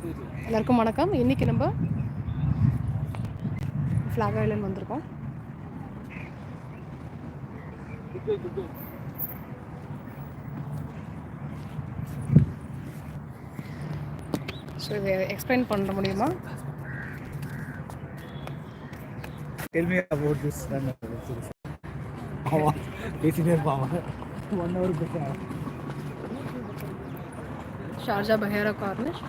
எல்லாருக்கும் வணக்கம். இன்றைக்கி நம்ம ஃப்ளாக் ஐலண்ட் வந்திருக்கோம். ஸோ இதை எக்ஸ்பிளைன் பண்ண முடியுமா? Tell me about this run. One hour before. Sharjah Bahira Cornish.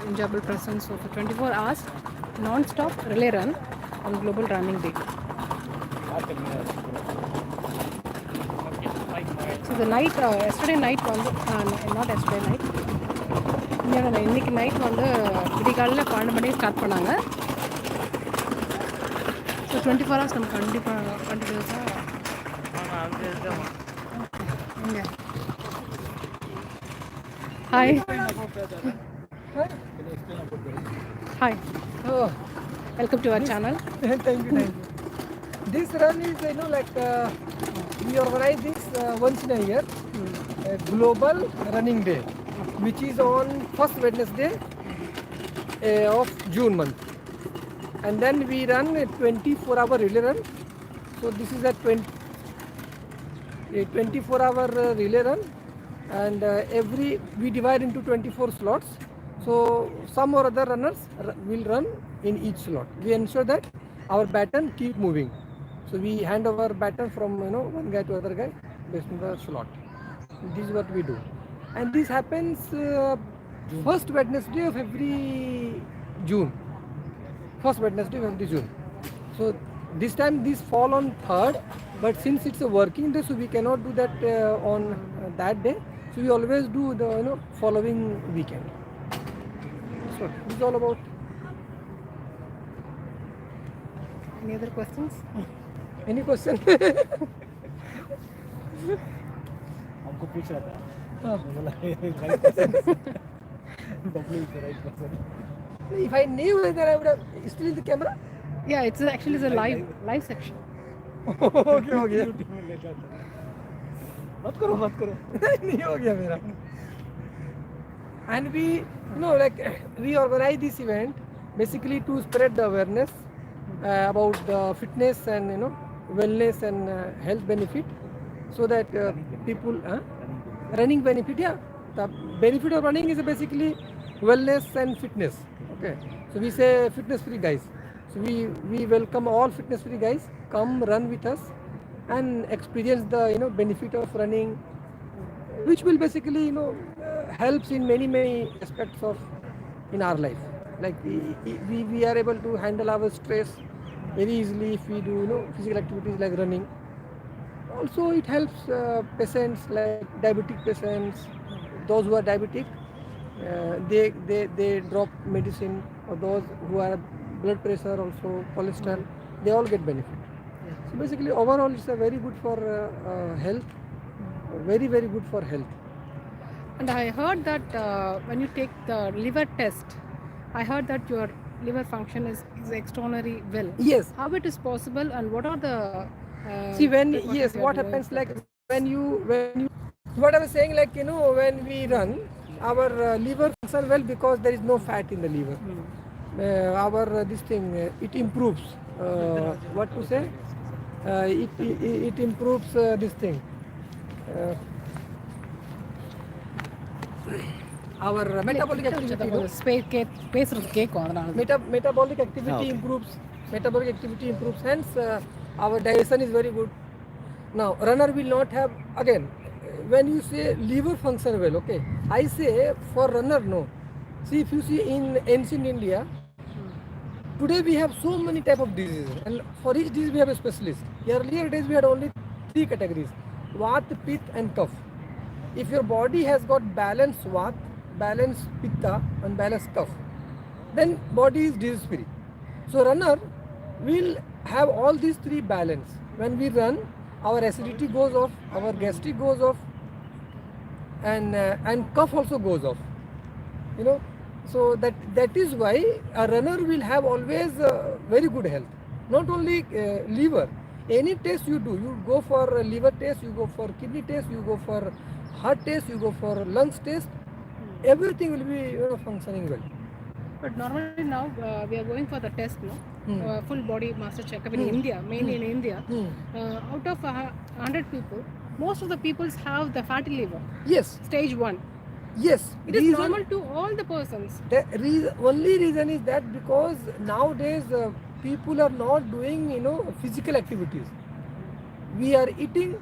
Enjoyable presence of a 24 hours non-stop relay run on Global Running Day. So the night, yesterday night not yesterday night. இன்னைக்கு night வந்து விடிகாலில் 12 மணிக்கு start பண்ணாங்க. So 24 hours நம்ம கண்டினியூஸாக இங்கே. Hi hi, welcome to our channel. Thank you. This run is, we organize this once in a year, a global running day, which is on first Wednesday of June month. And then we run a 24-hour relay run. So this is a 24-hour relay run, and we divide into 24 slots. So some or other runners will run in each slot. We ensure that our baton keep moving. So we hand over baton from one guy to other guy based on the slot. This is what we do, and this happens first Wednesday of every June. First Wednesday of every June. So this time this fall on 3rd, but since it's a working day, so we cannot do that on that day. So we always do the following weekend. So this is all about. Any other questions? Any question? हमको पूछ रहा था. बोला right person. Bublu is the right person. If I knew that, I would have still in the camera. Yeah, it's actually a live section. Okay. मत करो. नहीं हो गया मेरा. And we we organize this event basically to spread the awareness about the fitness and wellness and health benefit, so that people running benefit. Yeah, the benefit of running is basically wellness and fitness. Okay, so we say fitness free guys. So we welcome all fitness free guys, come run with us and experience the benefit of running, which will basically helps in many aspects of in our life. Like we are able to handle our stress very easily if we do physical activities like running. Also it helps patients like diabetic patients, those who are diabetic, they drop medicine, or those who are blood pressure, also cholesterol, they all get benefit. So basically overall it's a very good for health, very good for health. And I heard that when you take the liver test, I heard that your liver function is extraordinary well. Yes. How it is possible, and what are the see what happens, like when you what I was saying, when we run, our liver functions well because there is no fat in the liver. Our this thing it improves what to say, it improves this thing, our metabolic activity. Metabolic activity improves. Hence our digestion is very good. Now runner will not have, again, when you say liver function well, okay, I say for runner no. See, if you see in ancient India, today we have so many type of diseases, and for each disease we have a specialist. Earlier days we had only 3 categories: Vata, Pitta and Kapha. If your body has got balanced Vata, balanced Pitta and balanced Kapha, then body is disease free. So runner will have all these 3 balance. When we run, our acidity goes off, our gastric goes off, and cough also goes off. So that is why a runner will have always very good health. Not only liver, any test you do, you go for liver test, you go for kidney test, you go for heart test, you go for lungs test, everything will be functioning well. But normally now we are going for the test, no? Full body master checkup in India, mainly in India. Out of 100 people, most of the peoples have the fatty liver, Yes, stage 1. yes. It is normal to all the persons. The only reason is that because nowadays people are not doing physical activities. We are eating,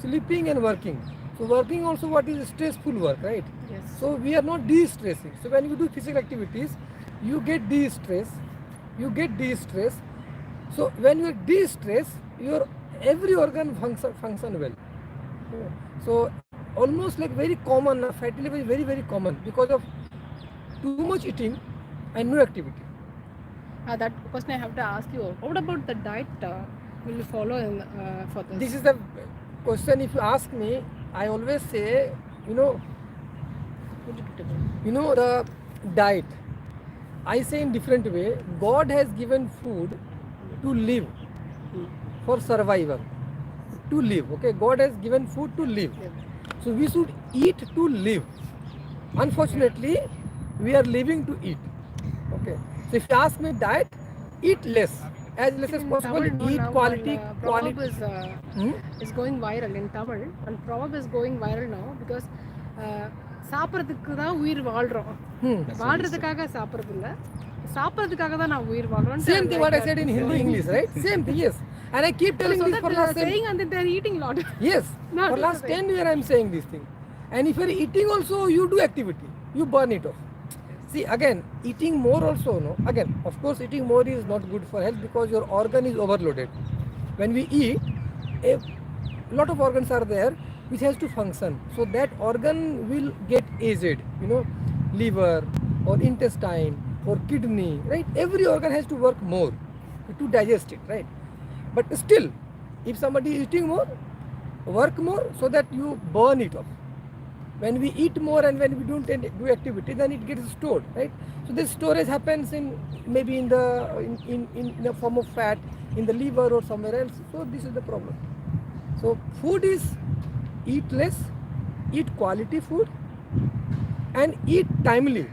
sleeping, and working. So working also what is stressful work, right? Yes. So we are not de-stressing. So when you do physical activities, you get de-stress. You get de-stress. So when you de-stress, your every organ function well. So almost like very common, fatty liver is very very common because of too much eating and no activity. That question I have to ask you. What about the diet will you follow for this? This is the question. If you ask me, I always say, the diet. I say in different way. God has given food to live, for survival, to live. Okay, God has given food to live. So we should eat to live. Unfortunately, we are living to eat. Okay. So if you ask me diet, eat less, as less as possible. Eat quality. Proverb is going viral in Tamil, and proverb is going viral now because சாப்பிட்றதுக்கு தான் உயிர் வாழ்றோம், வாழ்றதுக்காக சாப்பிட்றது இல்லை, சாப்பிட்றதுக்காக தான் நான் உயிர் வாழ்றோம். Same thing what I said in Hindi English, right? Same thing, yes. And I keep telling this for last saying and they're eating lot. Yes, for last 10 years I am saying this thing. And if you're eating also, you do activity, you burn it off. See, again, eating more also, no? Again, of course, eating more is not good for health because your organ is overloaded. When we eat, a lot of organs are there which has to function. So that organ will get aged, liver or intestine or kidney, right? Every organ has to work more to digest it, right? But still, if somebody is eating more, work more so that you burn it off. When we eat more and when we don't do activity, then it gets stored, right? So this storage happens in maybe in the form of fat in the liver or somewhere else. So this is the problem. So food is eat less, eat quality food, and eat timely.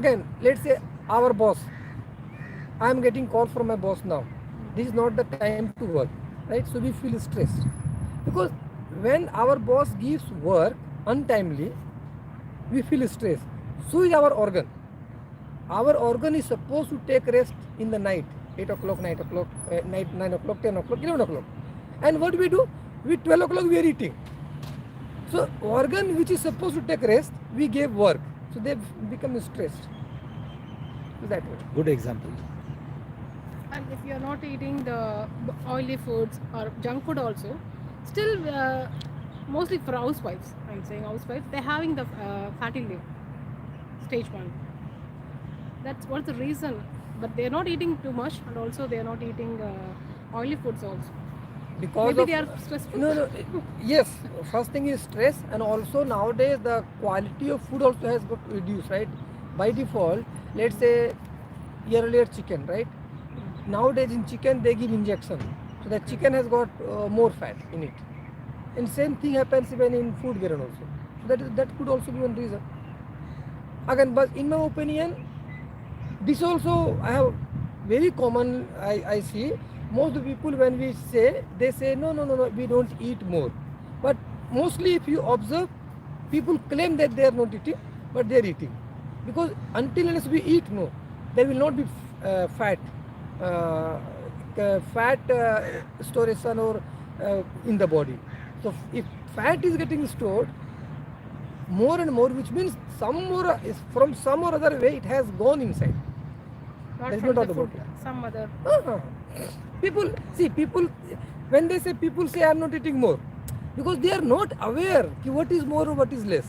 Again, let's say our boss. I am getting call from my boss now. This is not the time to work, right? So we feel stressed because when our boss gives work untimely, we feel stressed. So is our organ. Our organ is supposed to take rest in the night, 8 o'clock, 9 o'clock, 9 o'clock, 10 o'clock, 11 o'clock. And what we do? With 12 o'clock we are eating. So organ which is supposed to take rest, we gave work. So they become stressed. That way. Good example. And if you are not eating the oily foods or junk food also, still mostly for housewives, I'm saying housewives, they're having the fatty liver, stage 1. That's what's the reason. But they're not eating too much, and also they're not eating oily foods also. Because maybe they are stressful. No. Yes, first thing is stress, and also nowadays the quality of food also has got reduced, right? By default, let's say earlier chicken, right? Nowadays in chicken they give injection, so that chicken has got more fat in it. And same thing happens even in food grain also. So that could also be one reason. Again, but in my opinion, this also I have very common. I see most of the people when we say, they say no, we don't eat more. But mostly if you observe, people claim that they are not eating, but they are eating, because until unless we eat more, there will not be fat storage or in the body. So if fat is getting stored more and more, which means from some or other way it has gone inside. Not There's from no the doubt food, about it. some other. People when they say, people say I am not eating more, because they are not aware what is more or what is less.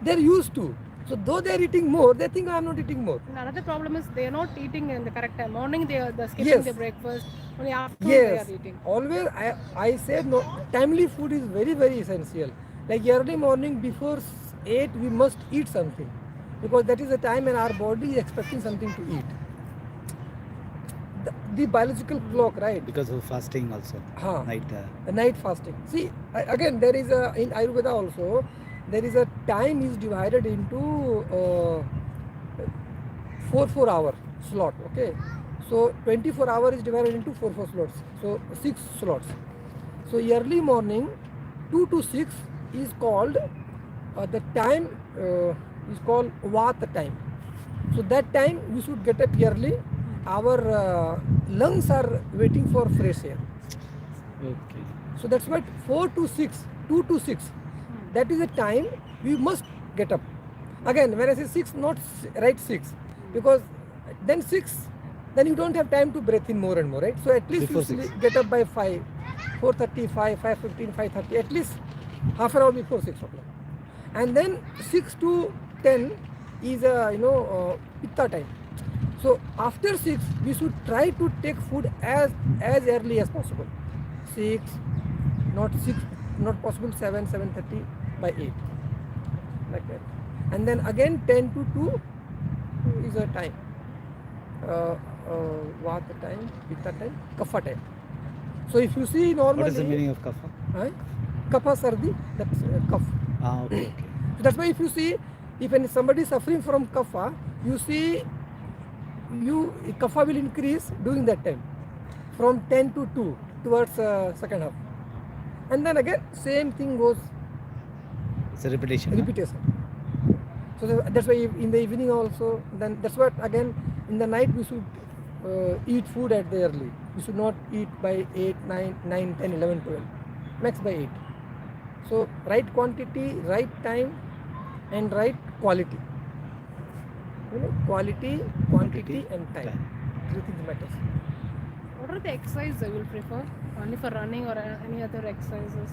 They are used to. So though they are eating more, they think I am not eating more. And another problem is they are not eating in the correct time. Morning they are skipping Yes. the breakfast. Only afternoon Yes, they are eating. always I say no. Timely food is very very essential. Like early morning before 8, we must eat something, because that is the time when our body is expecting something to eat. The biological clock, right? Because of fasting also. Night. Night fasting. See, again, there is in Ayurveda also, there is a time is divided into 4 hour slot. Okay, so 24 hour is divided into 4 slots, so 6 slots. So early morning 2 to 6 is called the time is called Vata time. So that time we should get up early. Our lungs are waiting for fresh air. Okay. So that's what 4 to 6, 2 to 6. That is the time we must get up. Again, when I say 6, not right 6, because then 6, then you don't have time to breathe in more and more, right? So at least Before you 6. get up by 5, 4:35, 5:15, 5:30, at least half an hour before 6 o'clock. And then 6 to 10 is pitta time. So after 6, we should try to take food as early as possible. 6, not 6, not possible 7, 7:30, by 8, like that. And then again 10 to 2 is a time. Vata time, pitta time, kapha time. So if you see normally, What is the meaning of kapha? kapha sardi, that's kapha. Okay, okay. So that's why if you see, if somebody is suffering from kapha, you see, kapha will increase during that time, from 10 to 2 towards second half. And then again, same thing goes, It's a repetition. repetition. So that's why in the evening also, then that's what again, in the night we should eat food at the early. We should not eat by 8, 9, 10, 11, 12, max by 8. So right quantity, right time, and right quality. Quality, quantity, and time. 3 things matters. What are the exercises you will prefer? Only for running or any other exercises?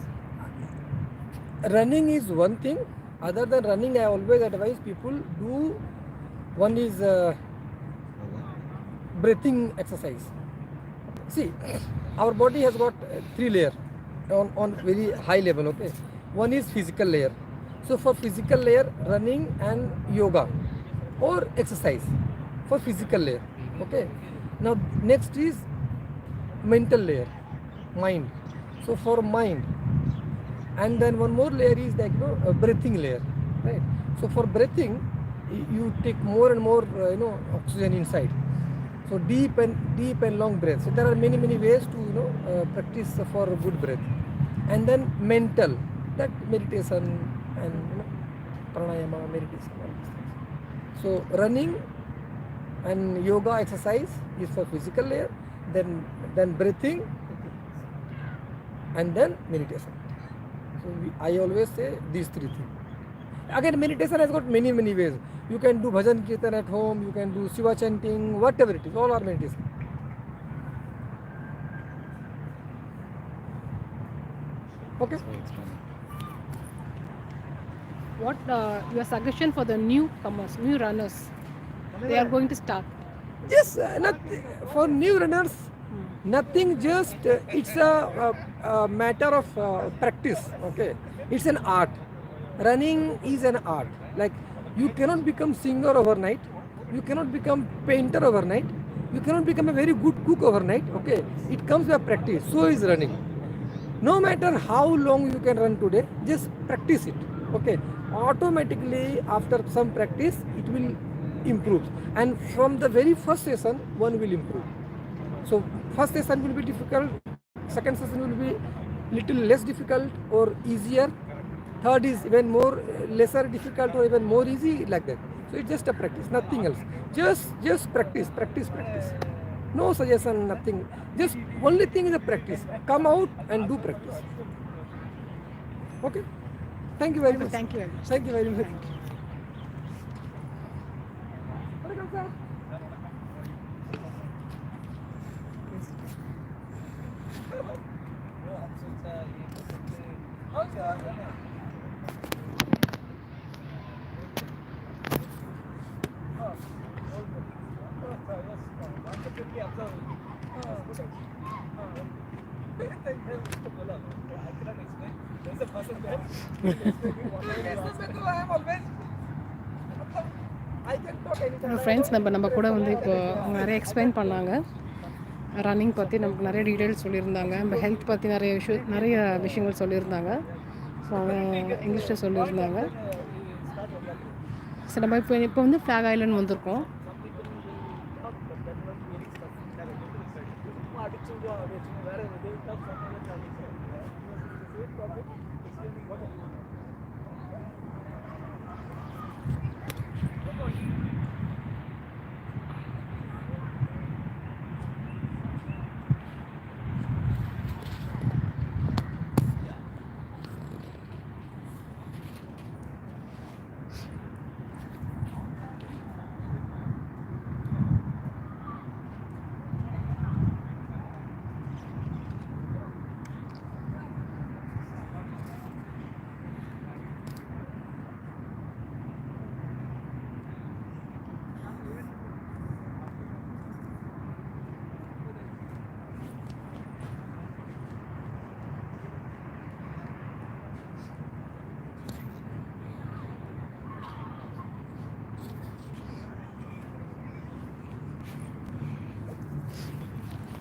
Running is one thing. Other than running, I always advise people do. One is breathing exercise. See, our body has got 3 layers on very high level. Okay, one is physical layer. So for physical layer, running and yoga or exercise for physical layer. Okay. Now next is mental layer, mind. So for mind, and then one more layer is like a breathing layer, right? So for breathing, you take more and more oxygen inside. So deep and long breath. So there are many ways to practice for good breath. And then mental, that meditation and pranayama, meditation. So running and yoga exercise is for physical layer, then breathing, and then meditation. So I always say these 3 things. Again, meditation has got many ways. You can do bhajan kirtan at home, you can do Shiva chanting, whatever it is, all are meditation. Okay? What your suggestion for the newcomers, new runners? They are going to start. Just for new runners, nothing, just it's a matter of practice. Okay, it's an art. Running is an art. Like, you cannot become singer overnight, you cannot become painter overnight, you cannot become a very good cook overnight. Okay, it comes by practice. So is running. No matter how long you can run today, just practice it. Okay, automatically after some practice it will improve, and from the very first session one will improve. So first session will be difficult, second session will be little less difficult or easier, third is even more lesser difficult or even more easy, like that. So it's just a practice, nothing else. Just practice. No suggestion, nothing. Just only thing is a practice. Come out and do practice. Okay. Thank you very much. Thank you very much. Thank you very much. Friends நம்ம கூட வந்து இப்போ அவங்க நிறைய explain பண்ணாங்க. Running பற்றி நமக்கு நிறைய டீட்டெயில்ஸ் சொல்லியிருந்தாங்க. நம்ம ஹெல்த் பற்றி நிறைய விஷயங்கள் சொல்லியிருந்தாங்க. ஸோ அவங்க இங்கிலீஷில் சொல்லியிருந்தாங்க. சரி, நம்ம இப்போ வந்து ஃப்ளாக் ஐலண்ட் வந்திருக்கோம்.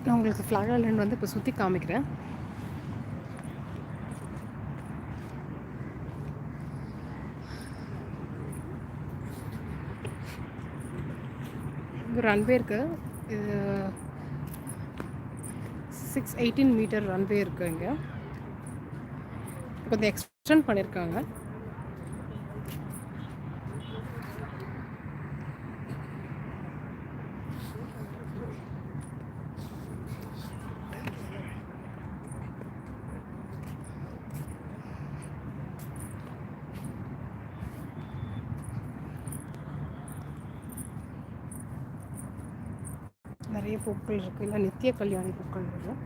நான் உங்களுக்கு ஃப்ளாக் ஐலண்ட் வந்து இப்போ சுற்றி காமிக்கிறேன். இங்கே ரன்வே இருக்குது. இது 618 மீட்டர் ரன்வே இருக்குது. இங்கே கொஞ்சம் எக்ஸ்டெண்ட் பண்ணியிருக்காங்க. நிறைய பூக்கள் இருக்குது. இல்லை நித்திய கல்யாணி பூக்கள் இருக்குது.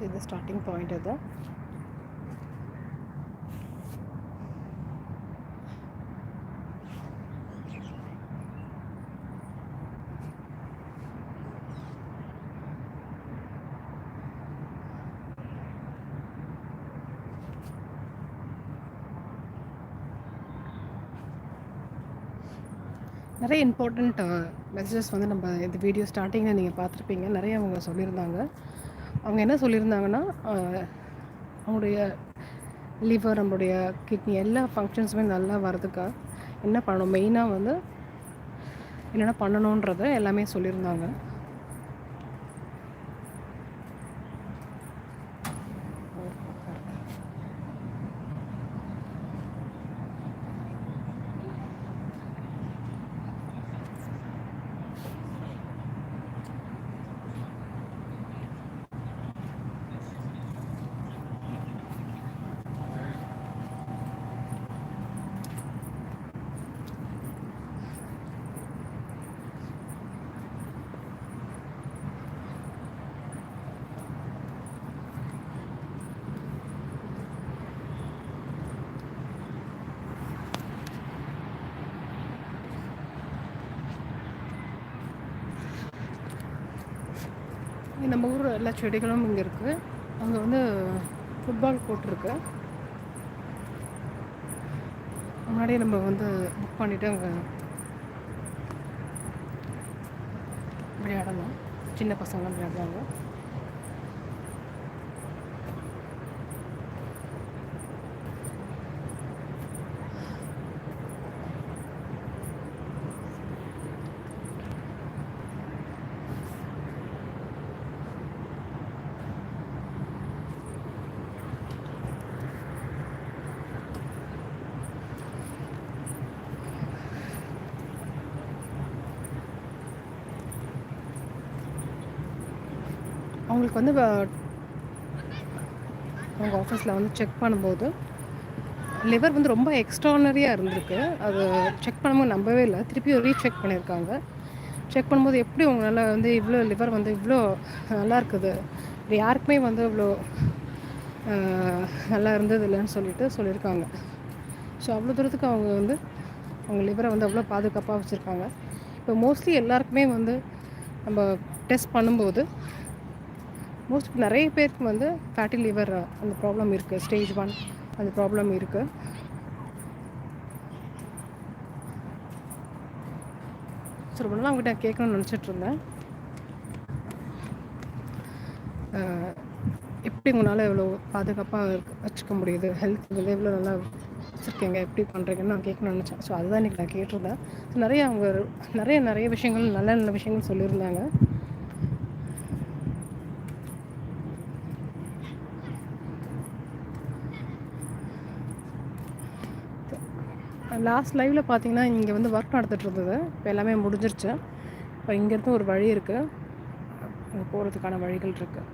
இது ஸ்டார்டிங் பாயிண்ட். இது நிறைய இம்பார்ட்டண்ட் மெசேஜஸ் வந்து நம்ம இந்த வீடியோ ஸ்டார்டிங்கில் நீங்கள் பார்த்துருப்பீங்க. நிறைய அவங்க சொல்லியிருந்தாங்க. அவங்க என்ன சொல்லியிருந்தாங்கன்னா, அவங்களுடைய லிவர், நம்மளுடைய கிட்னி எல்லா ஃபங்க்ஷன்ஸுமே நல்லா வரதுக்கா என்ன பண்ணணும், மெயினாக வந்து என்னென்ன பண்ணணுன்றத எல்லாமே சொல்லியிருந்தாங்க. நம்ம ஊர் எல்லா செடிகளும் இங்கே இருக்குது. அங்கே வந்து ஃபுட்பால் கோர்ட் இருக்கு. முன்னாடியே நம்ம வந்து புக் பண்ணிவிட்டு அங்கே விளையாடலாம். சின்ன பசங்களாம் விளையாடுவாங்க. அவங்களுக்கு வந்து அவங்க ஆஃபீஸில் வந்து செக் பண்ணும்போது லிவர் வந்து ரொம்ப எக்ஸ்ட்ரானரியாக இருந்திருக்கு. அது செக் பண்ணும்போது நம்பவே இல்லை. திருப்பி ரீசெக் பண்ணியிருக்காங்க. செக் பண்ணும்போது எப்படி உங்களால் வந்து இவ்வளோ லிவர் வந்து இவ்வளோ நல்லா இருக்குது, இது யாருக்குமே வந்து இவ்வளோ நல்லா இருந்தது இல்லைன்னு சொல்லியிருக்காங்க. ஸோ அவ்வளோ தூரத்துக்கு அவங்க வந்து அவங்க லிவரை வந்து அவ்வளோ பாதுகாப்பாக வச்சுருக்காங்க. இப்போ மோஸ்ட்லி எல்லாருக்குமே வந்து நம்ம டெஸ்ட் பண்ணும்போது நிறைய பேருக்கு வந்து ஃபேட்டி லிவர் அந்த ப்ராப்ளம் இருக்குது. ஸ்டேஜ் 1 அந்த ப்ராப்ளம் இருக்குது. ஸோ ரொம்ப நாள் அவங்ககிட்ட கேட்கணும்னு நினச்சிட்ருந்தேன். எப்படி உங்களால் எவ்வளோ பாதுகாப்பாக வச்சுக்க முடியுது, ஹெல்த் வந்து எவ்வளோ நல்லா வச்சுருக்கீங்க, எப்படி பண்ணுறீங்கன்னு நான் கேட்கணும்னு நினச்சேன். ஸோ அதுதான் இன்றைக்கி நான் கேட்டிருந்தேன். ஸோ நிறைய அவங்க நிறைய விஷயங்கள் நல்ல நல்ல விஷயங்கள் சொல்லியிருந்தாங்க. லாஸ்ட் லைவில் பார்த்தீங்கன்னா இங்கே வந்து ஒர்க் நடந்துகிட்டு இருந்தது. இப்போ எல்லாமே முடிஞ்சிருச்சு. இப்போ இங்கேருந்து ஒரு வழி இருக்குது, அங்கே போகிறதுக்கான வழிகள் இருக்குது.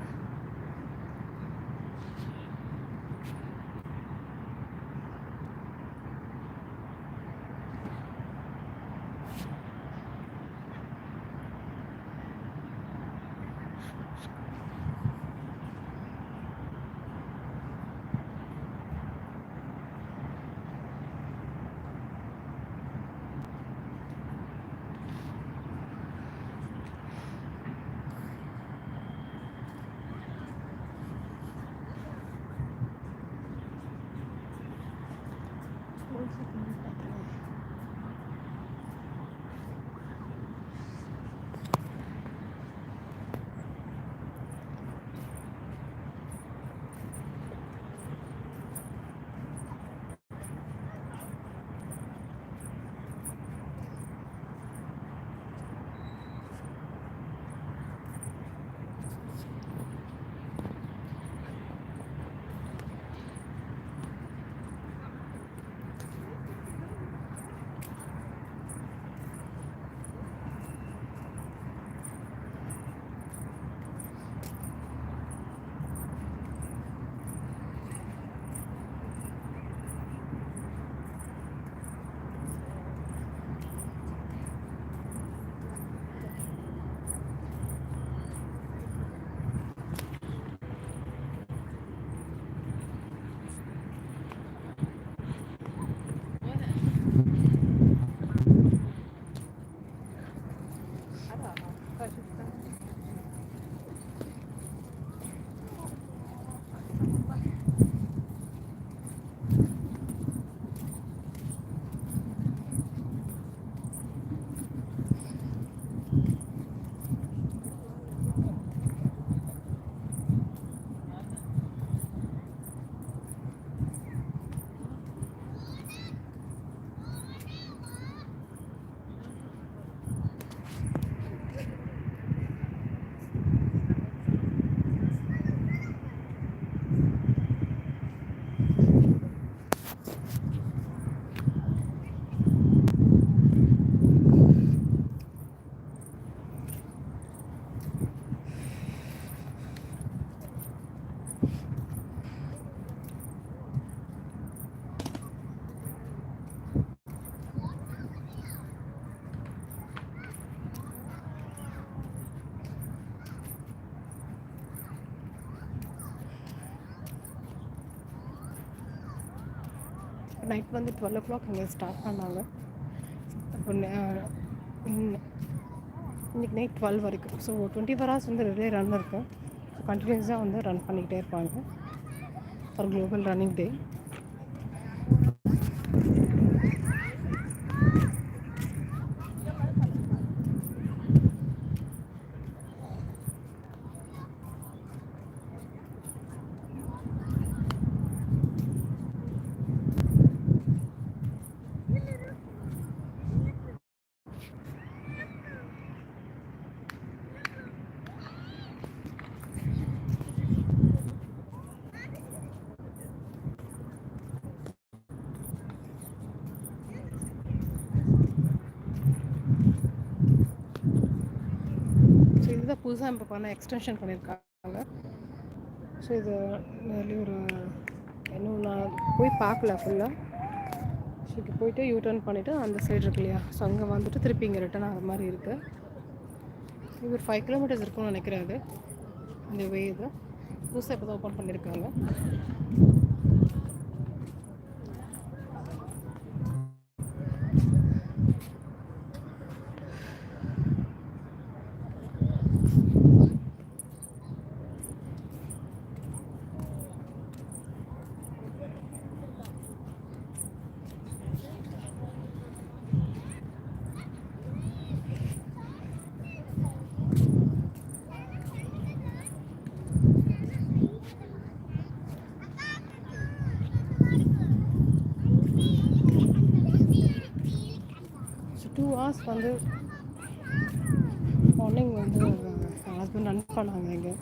நைட் வந்து 12 o'clock இங்கே ஸ்டார்ட் பண்ணாங்க. இப்போ இன்றைக்கி நைட் 12 வரைக்கும். ஸோ 24 hours வந்து ரிலே ரன் இருக்கும். கண்டினியூஸாக வந்து ரன் பண்ணிக்கிட்டே இருப்பாங்க for global running day. So இதுதான் புதுசாக இப்போ எக்ஸ்டென்ஷன் பண்ணியிருக்காங்க. ஸோ இது நியர்லி ஒரு இன்னும் நான் போய் பார்க்கல ஃபுல்லாக. ஸோ இங்கே போயிட்டு யூ டர்ன் பண்ணிவிட்டு அந்த சைடு இருக்கு இல்லையா, ஸோ அங்கே வந்துட்டு திருப்பி இங்கே ரிட்டன் ஆகிற மாதிரி இருக்குது. இது ஒரு 5 kilometers இருக்கும்னு நினைக்கிறேன் அது அந்த வே. இது புதுசாக இப்போ தான் ஓப்பன் பண்ணியிருக்காங்க. ஸோ 2 hours வந்து மார்னிங் வந்து ஹஸ்பண்ட் ரன் பண்ணாங்க இங்கே.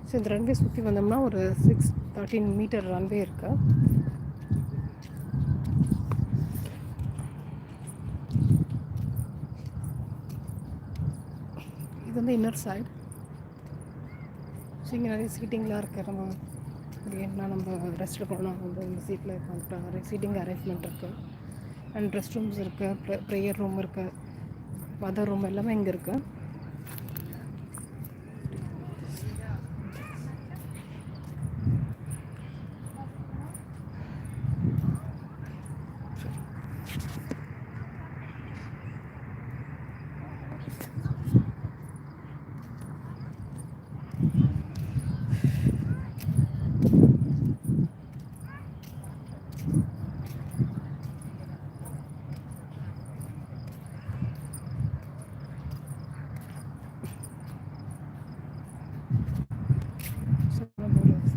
ஸோ இந்த ரன்வே சுற்றி வந்தோம்னா ஒரு 613 மீட்டர் ரன்வே இருக்கு. இது வந்து இன்னர் சைடு. ஸோ இங்கே நிறைய சீட்டிங்லாம் இருக்குது. நம்ம என்ன நம்ம ரெஸ்ட் எடுக்கணும் வந்து இந்த சீட்டில் உட்காந்துக்கலாம். நிறைய சீட்டிங் அரேஞ்ச்மெண்ட் இருக்குது. அண்ட் ரெஸ்ட் ரூம்ஸ் இருக்குது, ப்ரேயர் ரூம் இருக்குது, மதர் ரூம் எல்லாமே இங்கே இருக்குது.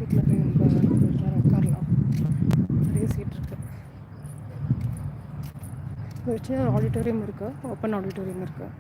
சீட்டில் போய் நம்ம கொஞ்ச நேரம் உட்காரலாம். நிறைய சீட் இருக்குது. ஒரு சின்ன ஆடிட்டோரியம் இருக்குது, ஓப்பன் ஆடிட்டோரியம் இருக்குது.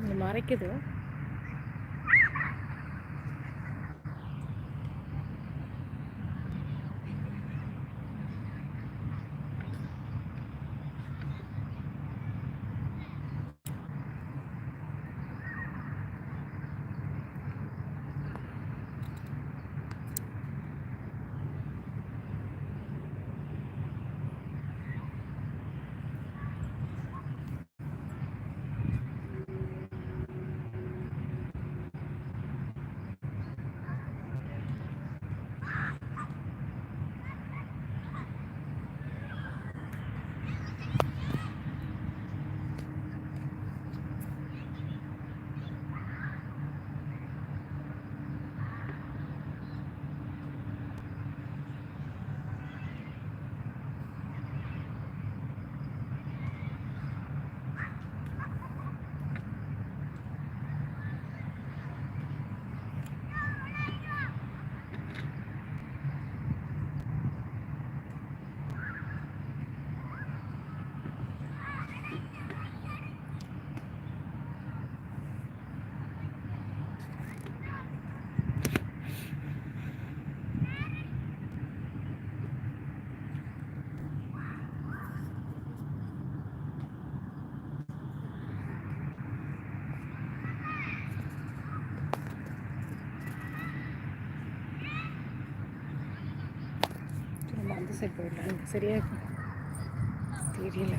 இது மறைக்குது. சைடு போயிடலாம். சரியா தெரியல.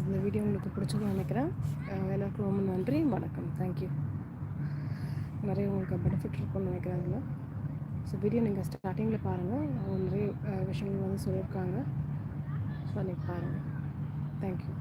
இந்த வீடியோ உங்களுக்கு பிடிச்சதுன்னு நினைக்கிறேன். எல்லாருக்கும் ரொம்ப நன்றி. வணக்கம். தேங்க்யூ. நிறைய உங்களுக்கு பெனிஃபிட் இருக்கும்னு நினைக்கிறேன் அதில். ஸோ வீடியோ நீங்கள் ஸ்டார்டிங்கில் பாருங்கள். அவங்க நிறைய விஷயங்கள் வந்து சொல்லியிருக்காங்க. ஸோ அன்றைக்கி பாருங்கள். தேங்க்யூ.